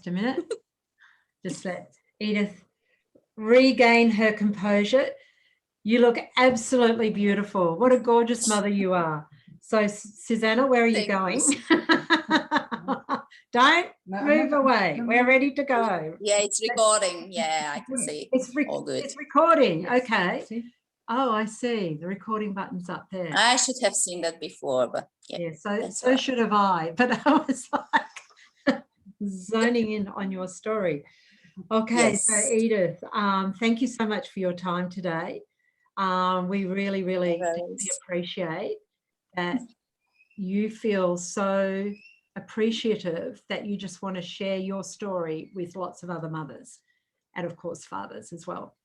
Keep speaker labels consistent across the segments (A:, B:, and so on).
A: a minute. Just let Edith regain her composure. You look absolutely beautiful. What a gorgeous mother you are. So, Susanna, where are you going? Don't move away. We're ready to go.
B: Yeah, it's recording. Yeah, I can see. All good.
A: It's recording. Okay. Oh, I see. The recording button's up there.
B: I should have seen that before, but yeah.
A: So should have I. But I was like zoning in on your story. Okay,
B: yes.
A: So Edith, thank you so much for your time today. We really, really deeply appreciate that you feel so appreciative that you just want to share your story with lots of other mothers and, of course, fathers as well.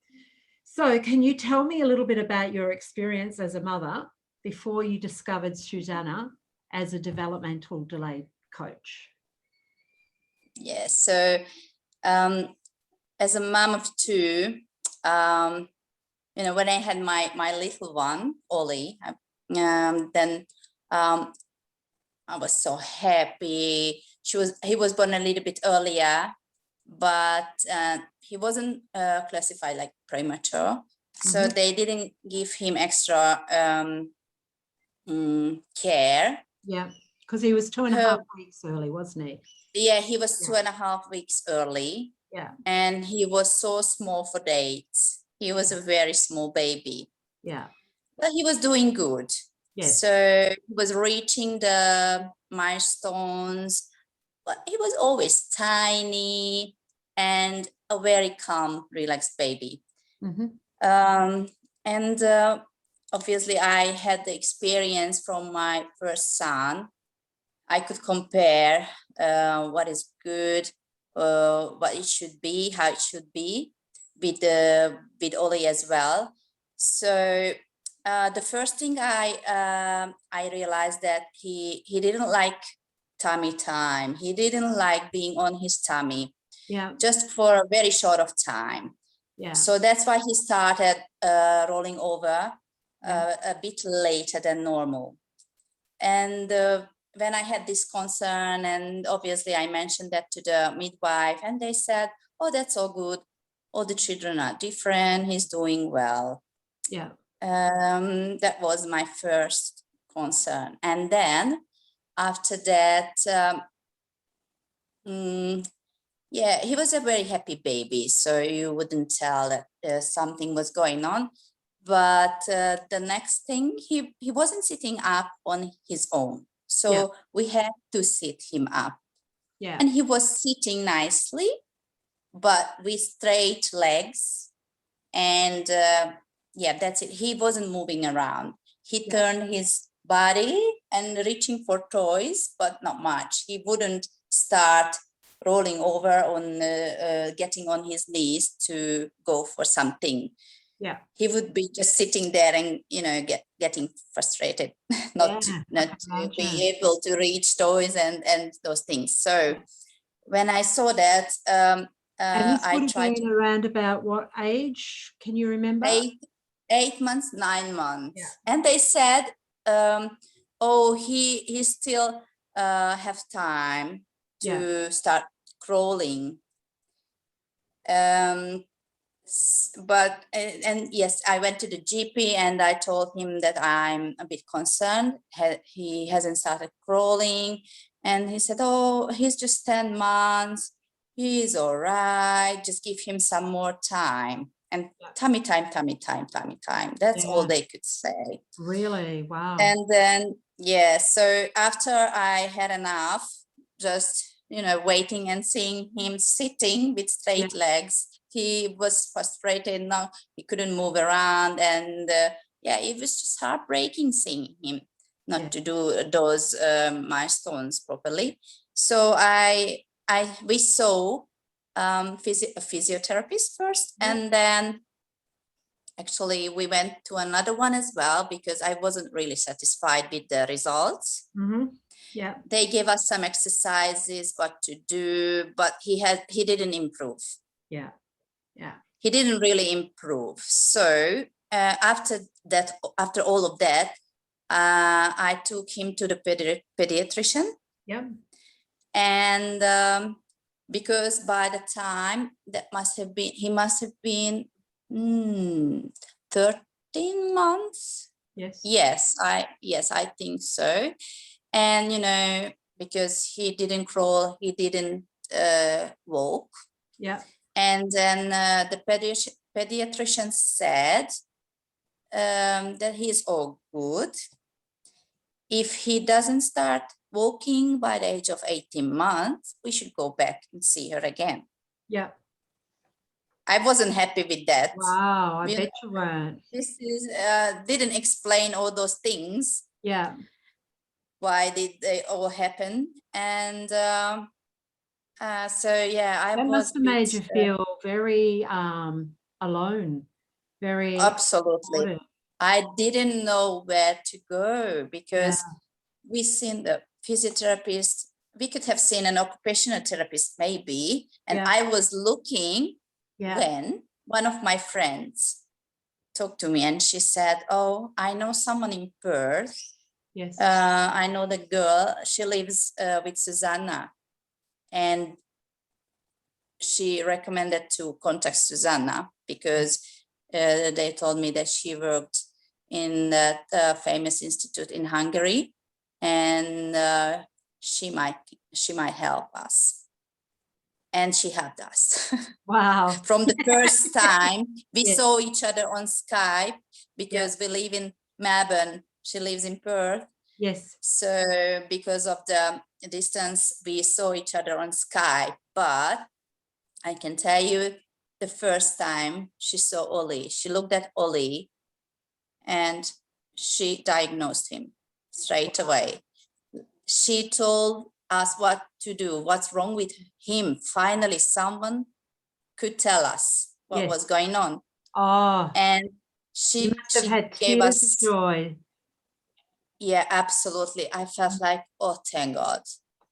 A: So can you tell me a little bit about your experience as a mother before you discovered Susanna as a developmental delay coach?
B: Yes, so as a mom of two, you know, when I had my little one, Ollie, then I was so happy. He was born a little bit earlier, but he wasn't classified like premature, so they didn't give him extra care.
A: Yeah, because he was 2.5 weeks early, wasn't he?
B: Yeah, he was 2.5 weeks early.
A: Yeah,
B: and he was so small for dates. He was a very small baby.
A: Yeah,
B: but he was doing good.
A: Yes.
B: So he was reaching the milestones, but he was always tiny and a very calm, relaxed baby. And obviously I had the experience from my first son. I could compare what is good, what it should be, how it should be with Ollie as well. So the first thing I realized that he didn't like tummy time. He didn't like being on his tummy.
A: Yeah.
B: Just for a very short of time.
A: Yeah.
B: So that's why he started rolling over a bit later than normal. And when I had this concern, and obviously I mentioned that to the midwife, and they said, oh, that's all good. All the children are different. He's doing well.
A: Yeah.
B: That was my first concern. And then after that, yeah, he was a very happy baby. So you wouldn't tell that something was going on. But the next thing, he wasn't sitting up on his own. So we had to sit him up.
A: Yeah.
B: And he was sitting nicely, but with straight legs. And yeah, that's it. He wasn't moving around. He turned his body and reaching for toys, but not much. He wouldn't start rolling over on getting on his knees to go for something.
A: Yeah,
B: he would be just sitting there and, you know, getting frustrated, not to be able to reach toys and those things. So when I saw that,
A: and this would
B: I
A: have
B: tried
A: been around about what age? Can you remember?
B: 8 months, 9 months, and they said, oh, he still have time to start crawling. But and yes, I went to the GP and I told him that I'm a bit concerned. He hasn't started crawling, and he said, oh, he's just 10 months, he's all right, just give him some more time. And tummy time, tummy time, tummy time. That's all they could say.
A: Really? Wow.
B: And then so after I had enough, just, you know, waiting and seeing him sitting with straight legs, he was frustrated. Now he couldn't move around, and it was just heartbreaking seeing him not to do those milestones properly. So we saw a physiotherapist first, and then actually we went to another one as well because I wasn't really satisfied with the results.
A: Yeah,
B: they gave us some exercises, what to do, but he didn't improve. He didn't really improve. So after all of that, I took him to the pediatrician.
A: Yeah.
B: And because by the time that he must have been 13 months.
A: Yes.
B: Yes, I think so. And, you know, because he didn't crawl, he didn't walk.
A: Yeah.
B: And then the pediatrician said that he's all good. If he doesn't start walking by the age of 18 months, we should go back and see her again.
A: Yeah.
B: I wasn't happy with that.
A: Wow, I bet you weren't.
B: This is didn't explain all those things.
A: Yeah.
B: Why did they all happen? And so yeah,
A: that must have made you feel very alone, very
B: absolutely
A: important.
B: I didn't know where to go, because we seen the physiotherapist, we could have seen an occupational therapist maybe, and I was looking when one of my friends talked to me and she said, oh, I know someone in Perth.
A: Yes.
B: I know the girl, she lives with Susanna, and she recommended to contact Susanna because they told me that she worked in that famous institute in Hungary, and she might help us. And she helped us.
A: Wow.
B: From the first time we saw each other on Skype, because we live in Melbourne, she lives in Perth.
A: Yes.
B: So because of the distance, we saw each other on Skype. But I can tell you, the first time she saw Ollie, she looked at Ollie and she diagnosed him straight away. She told us what to do, what's wrong with him. Finally, someone could tell us what was going on.
A: Oh,
B: and she
A: must have had
B: gave
A: tears
B: us
A: of joy.
B: Yeah, absolutely. I felt like, oh, thank God.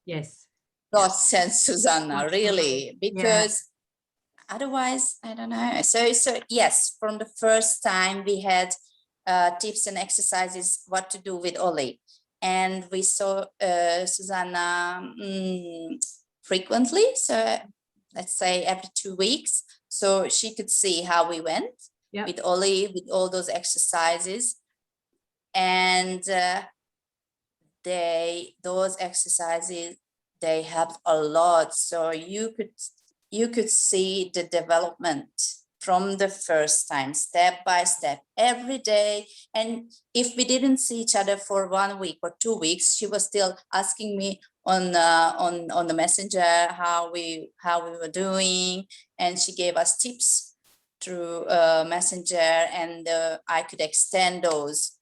A: Yes.
B: God sent Susanna, really, because otherwise, I don't know. So yes, from the first time we had tips and exercises what to do with Ollie, and we saw Susanna frequently. So let's say every 2 weeks, so she could see how we went with Ollie, with all those exercises, and those exercises, they helped a lot. So you could see the development from the first time, step by step, every day. And if we didn't see each other for 1 week or 2 weeks, she was still asking me on the messenger how we were doing, and she gave us tips through messenger, and I could extend those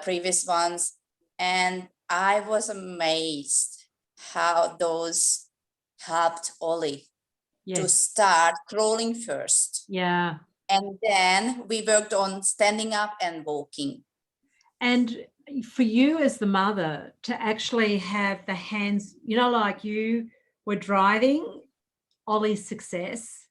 B: previous ones. And I was amazed how those helped Ollie to start crawling first.
A: Yeah.
B: And then we worked on standing up and walking.
A: And for you as the mother to actually have the hands, you know, like you were driving Ollie's success,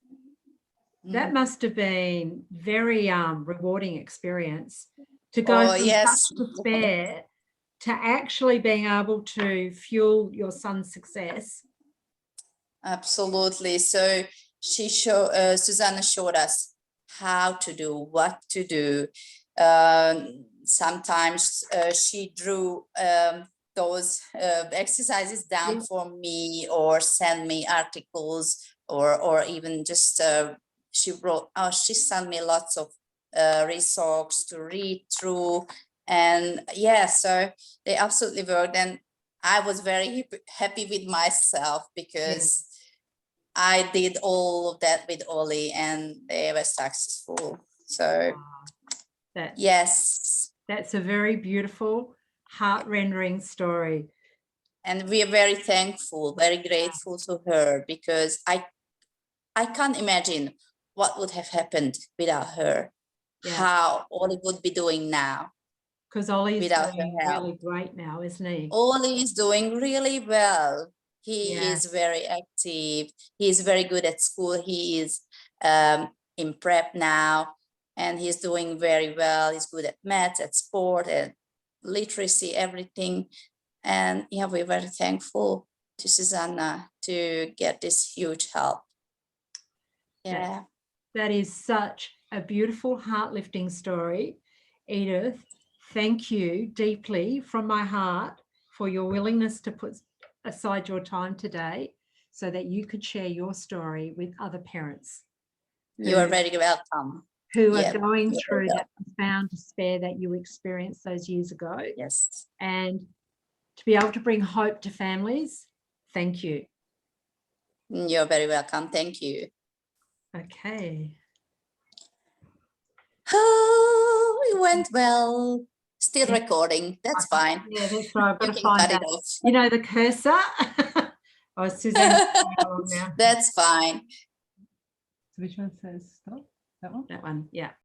A: that must have been very rewarding experience to go from such despair to actually being able to fuel your son's success.
B: Absolutely. So Susanna showed us how to do, what to do. Sometimes she drew those exercises down for me, or send me articles, or even just she sent me lots of resources to read through. And so they absolutely worked, and I was very happy with myself because I did all of that with Ollie, and they were successful. So
A: that's a very beautiful, heart-rendering story.
B: And we are very thankful, very grateful to her, because I can't imagine what would have happened without her, how Ollie would be doing now.
A: Because Ollie's doing really great now, isn't he?
B: Ollie is doing really well. He is very active. He is very good at school. He is in prep now, and he's doing very well. He's good at maths, at sport, at literacy, everything. And we're very thankful. to Susanna to get this huge help. Yeah.
A: That is such a beautiful, heart-lifting story. Edith, thank you deeply from my heart for your willingness to put aside your time today so that you could share your story with other parents.
B: You are very welcome.
A: Who are going through that profound despair that you experienced those years ago.
B: Yes.
A: And to be able to bring hope to families, thank you.
B: You're very welcome. Thank you.
A: Okay.
B: Oh, it went well. Still recording. That's fine.
A: Yeah, that's right. I've got
B: You
A: to
B: can
A: find
B: cut
A: that.
B: it off.
A: You know, the cursor. Oh, Suzanne. Now.
B: That's fine.
A: So which one says stop? That one? That one, yeah.